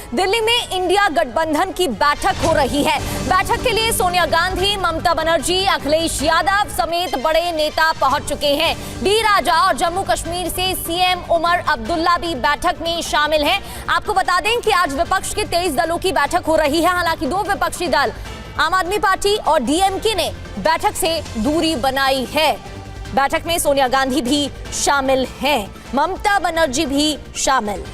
दिल्ली में इंडिया गठबंधन की बैठक हो रही है। बैठक के लिए सोनिया गांधी, ममता बनर्जी, अखिलेश यादव समेत बड़े नेता पहुंच चुके हैं। डी राजा और जम्मू कश्मीर से सीएम उमर अब्दुल्ला भी बैठक में शामिल हैं। आपको बता दें कि आज विपक्ष के 23 दलों की बैठक हो रही है। हालांकि दो विपक्षी दल आम आदमी पार्टी और डीएमके ने बैठक से दूरी बनाई है। बैठक में सोनिया गांधी भी शामिल हैं, ममता बनर्जी भी शामिल।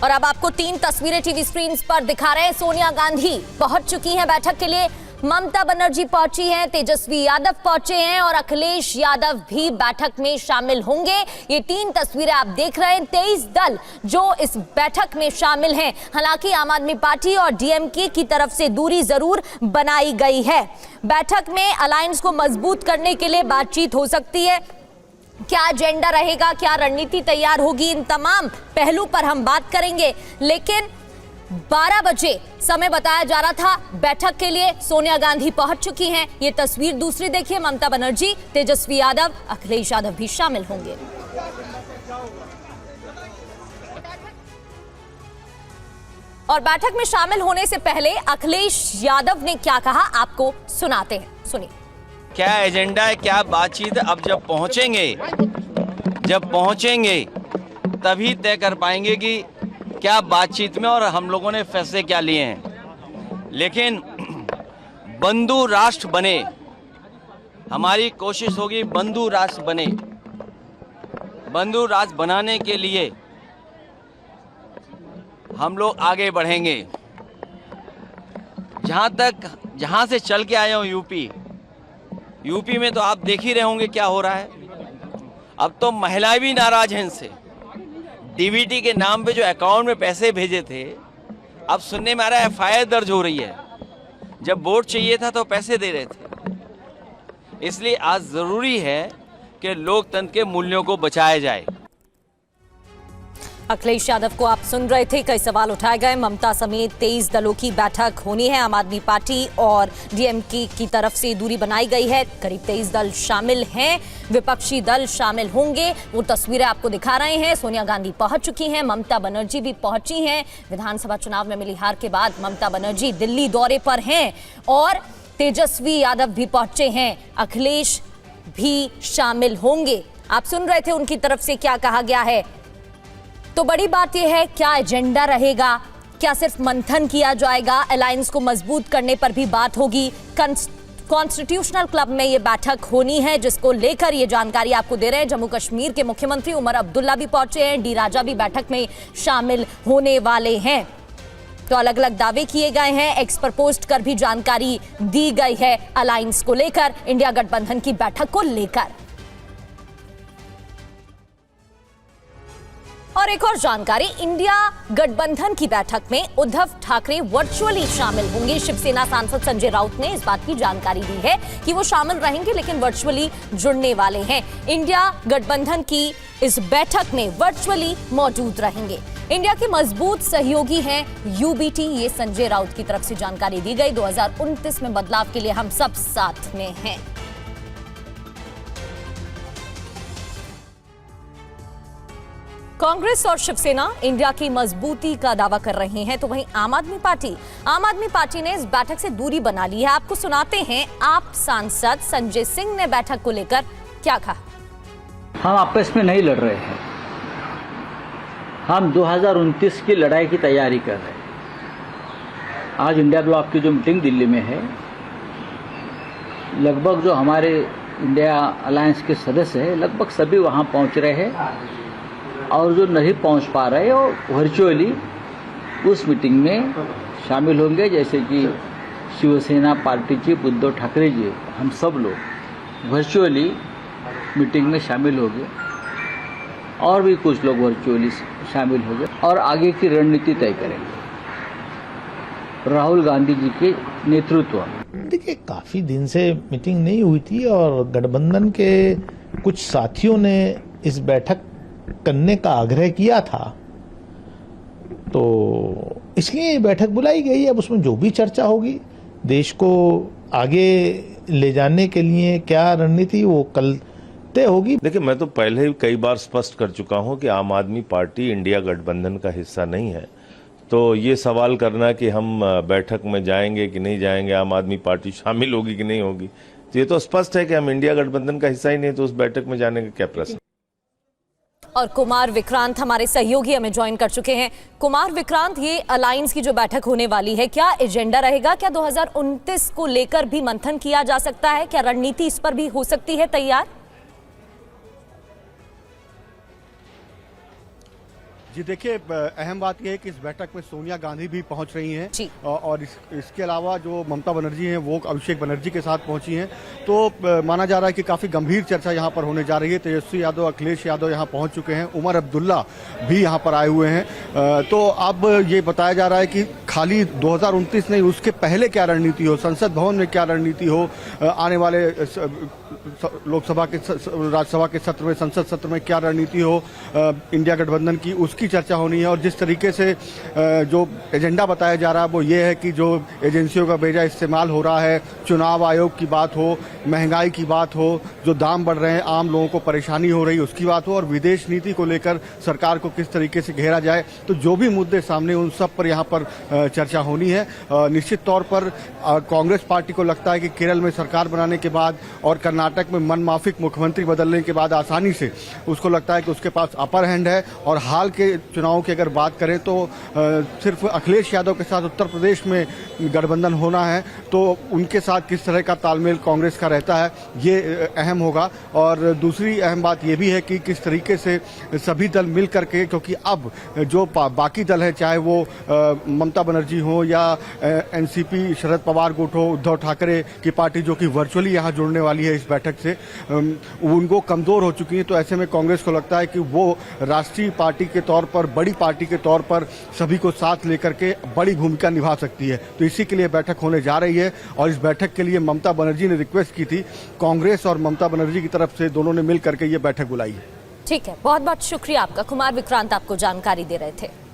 और अब आपको 3 तस्वीरें टीवी स्क्रीन पर दिखा रहे हैं। सोनिया गांधी पहुंच चुकी हैं बैठक के लिए, ममता बनर्जी पहुंची हैं, तेजस्वी यादव पहुंचे हैं और अखिलेश यादव भी बैठक में शामिल होंगे। ये 3 तस्वीरें आप देख रहे हैं। 23 दल जो इस बैठक में शामिल हैं। हालांकि आम आदमी पार्टी और डीएमके की तरफ से दूरी जरूर बनाई गई है। बैठक में अलायंस को मजबूत करने के लिए बातचीत हो सकती है। क्या एजेंडा रहेगा, क्या रणनीति तैयार होगी, इन तमाम पहलू पर हम बात करेंगे। लेकिन 12 बजे समय बताया जा रहा था बैठक के लिए। सोनिया गांधी पहुंच चुकी हैं। ये तस्वीर दूसरी देखिए, ममता बनर्जी, तेजस्वी यादव, अखिलेश यादव भी शामिल होंगे। और बैठक में शामिल होने से पहले अखिलेश यादव ने क्या कहा, आपको सुनाते हैं, सुनिए। क्या एजेंडा है, क्या बातचीत। अब जब पहुंचेंगे तभी तय कर पाएंगे कि क्या बातचीत में और हम लोगों ने फैसले क्या लिए हैं। लेकिन बंधु राष्ट्र बने, हमारी कोशिश होगी बंधु राष्ट्र बने। बंधु राष्ट्र बनाने के लिए हम लोग आगे बढ़ेंगे। जहां से चल के आए हूं यूपी में तो आप देख ही रहे होंगे क्या हो रहा है। अब तो महिलाएं भी नाराज हैं इनसे। डीबीटी के नाम पे जो अकाउंट में पैसे भेजे थे, अब सुनने में आ रहा है एफआईआर दर्ज हो रही है। जब वोट चाहिए था तो पैसे दे रहे थे। इसलिए आज जरूरी है कि लोकतंत्र के मूल्यों को बचाया जाए। अखिलेश यादव को आप सुन रहे थे, कई सवाल उठाए गए। ममता समेत 23 दलों की बैठक होनी है। आम आदमी पार्टी और डीएमके की तरफ से दूरी बनाई गई है। करीब 23 दल शामिल हैं, विपक्षी दल शामिल होंगे। वो तस्वीरें आपको दिखा रहे हैं। सोनिया गांधी पहुंच चुकी हैं, ममता बनर्जी भी पहुंची हैं। विधानसभा चुनाव में मिली हार के बाद ममता बनर्जी दिल्ली दौरे पर हैं और तेजस्वी यादव भी पहुंचे हैं, अखिलेश भी शामिल होंगे। आप सुन रहे थे उनकी तरफ से क्या कहा गया है। तो बड़ी बात यह है, क्या एजेंडा रहेगा, क्या सिर्फ मंथन किया जाएगा, अलायंस को मजबूत करने पर भी बात होगी। कॉन्स्टिट्यूशनल क्लब में यह बैठक होनी है, जिसको लेकर यह जानकारी आपको दे रहे हैं। जम्मू कश्मीर के मुख्यमंत्री उमर अब्दुल्ला भी पहुंचे हैं, डी राजा भी बैठक में शामिल होने वाले हैं। तो अलग अलग दावे किए गए हैं, एक्स पर पोस्ट कर भी जानकारी दी गई है अलायंस को लेकर, इंडिया गठबंधन की बैठक को लेकर। और एक और जानकारी, इंडिया गठबंधन की बैठक में उद्धव ठाकरे वर्चुअली शामिल होंगे। शिवसेना सांसद संजय राउत ने इस बात की जानकारी दी है कि वो शामिल रहेंगे, लेकिन वर्चुअली जुड़ने वाले हैं। इंडिया गठबंधन की इस बैठक में वर्चुअली मौजूद रहेंगे। इंडिया के मजबूत सहयोगी हैं यूबीटी, ये संजय राउत की तरफ से जानकारी दी गई। 2029 में बदलाव के लिए हम सब साथ में हैं। कांग्रेस और शिवसेना इंडिया की मजबूती का दावा कर रहे हैं, तो वहीं आम आदमी पार्टी ने इस बैठक से दूरी बना ली है। आपको सुनाते हैं, आप सांसद संजय सिंह ने बैठक को लेकर क्या कहा। हम आपस में नहीं लड़ रहे हैं, हम 2029 की लड़ाई की तैयारी कर रहे हैं। आज इंडिया ब्लॉक की जो मीटिंग दिल्ली में है, लगभग जो हमारे इंडिया अलायंस के सदस्य हैं, लगभग सभी वहाँ पहुँच रहे हैं। और जो नहीं पहुंच पा रहे वो वर्चुअली उस मीटिंग में शामिल होंगे। जैसे कि शिवसेना पार्टी चीफ उद्धव ठाकरे जी, हम सब लोग वर्चुअली मीटिंग में शामिल होंगे और भी कुछ लोग वर्चुअली शामिल होंगे और आगे की रणनीति तय करेंगे राहुल गांधी जी के नेतृत्व में। देखिए, काफ़ी दिन से मीटिंग नहीं हुई थी और गठबंधन के कुछ साथियों ने इस बैठक करने का आग्रह किया था, तो इसलिए ये बैठक बुलाई गई है। अब उसमें जो भी चर्चा होगी, देश को आगे ले जाने के लिए क्या रणनीति, वो कल तय होगी। देखिए, मैं तो पहले ही कई बार स्पष्ट कर चुका हूं कि आम आदमी पार्टी इंडिया गठबंधन का हिस्सा नहीं है। तो ये सवाल करना कि हम बैठक में जाएंगे कि नहीं जाएंगे, आम आदमी पार्टी शामिल होगी कि नहीं होगी, तो ये तो स्पष्ट है कि हम इंडिया गठबंधन का हिस्सा ही नहीं, तो उस बैठक में जाने का क्या प्रश्न। और कुमार विक्रांत हमारे सहयोगी हमें ज्वाइन कर चुके हैं। कुमार विक्रांत, ये अलायंस की जो बैठक होने वाली है, क्या एजेंडा रहेगा? क्या 2029 को लेकर भी मंथन किया जा सकता है? क्या रणनीति इस पर भी हो सकती है तैयार? जी देखिए, अहम बात यह है कि इस बैठक में सोनिया गांधी भी पहुंच रही हैं और इसके अलावा जो ममता बनर्जी हैं वो अभिषेक बनर्जी के साथ पहुंची हैं। तो माना जा रहा है कि काफ़ी गंभीर चर्चा यहां पर होने जा रही है। तेजस्वी यादव, अखिलेश यादव यहां पहुंच चुके हैं, उमर अब्दुल्ला भी यहां पर आए हुए हैं। तो अब ये बताया जा रहा है कि खाली 2029 नहीं, उसके पहले क्या रणनीति हो, संसद भवन में क्या रणनीति हो, आने वाले लोकसभा के, राज्यसभा के सत्र में, संसद सत्र में क्या रणनीति हो इंडिया गठबंधन की, उसकी चर्चा होनी है। और जिस तरीके से जो एजेंडा बताया जा रहा है वो ये है कि जो एजेंसियों का बेजा इस्तेमाल हो रहा है, चुनाव आयोग की बात हो, महंगाई की बात हो, जो दाम बढ़ रहे हैं, आम लोगों को परेशानी हो रही है उसकी बात हो, और विदेश नीति को लेकर सरकार को किस तरीके से घेरा जाए, तो जो भी मुद्दे सामने उन सब पर यहाँ पर चर्चा होनी है। निश्चित तौर पर कांग्रेस पार्टी को लगता है कि केरल में सरकार बनाने के बाद और कर्नाटक में मनमाफिक मुख्यमंत्री बदलने के बाद आसानी से उसको लगता है कि उसके पास अपर हैंड है। और हाल के चुनाव की अगर बात करें तो सिर्फ अखिलेश यादव के साथ उत्तर प्रदेश में गठबंधन होना है, तो उनके साथ किस तरह का तालमेल कांग्रेस का रहता है ये अहम होगा। और दूसरी अहम बात ये भी है कि किस तरीके से सभी दल मिल करके, क्योंकि अब जो बाकी दल है, चाहे वो ममता बनर्जी हो या एनसीपी शरद पवार गुट हो, उद्धव ठाकरे की पार्टी जो कि वर्चुअली यहाँ जुड़ने वाली है इस बैठक से, उनको कमजोर हो चुकी है। तो ऐसे में कांग्रेस को लगता है कि वो राष्ट्रीय पार्टी के तौर पर, बड़ी पार्टी के तौर पर सभी को साथ लेकर के बड़ी भूमिका निभा सकती है। तो इसी के लिए बैठक होने जा रही है। और इस बैठक के लिए ममता बनर्जी ने रिक्वेस्ट की थी, कांग्रेस और ममता बनर्जी की तरफ से दोनों ने मिल करके ये बैठक बुलाई है। ठीक है, बहुत बहुत शुक्रिया आपका। कुमार विक्रांत आपको जानकारी दे रहे थे।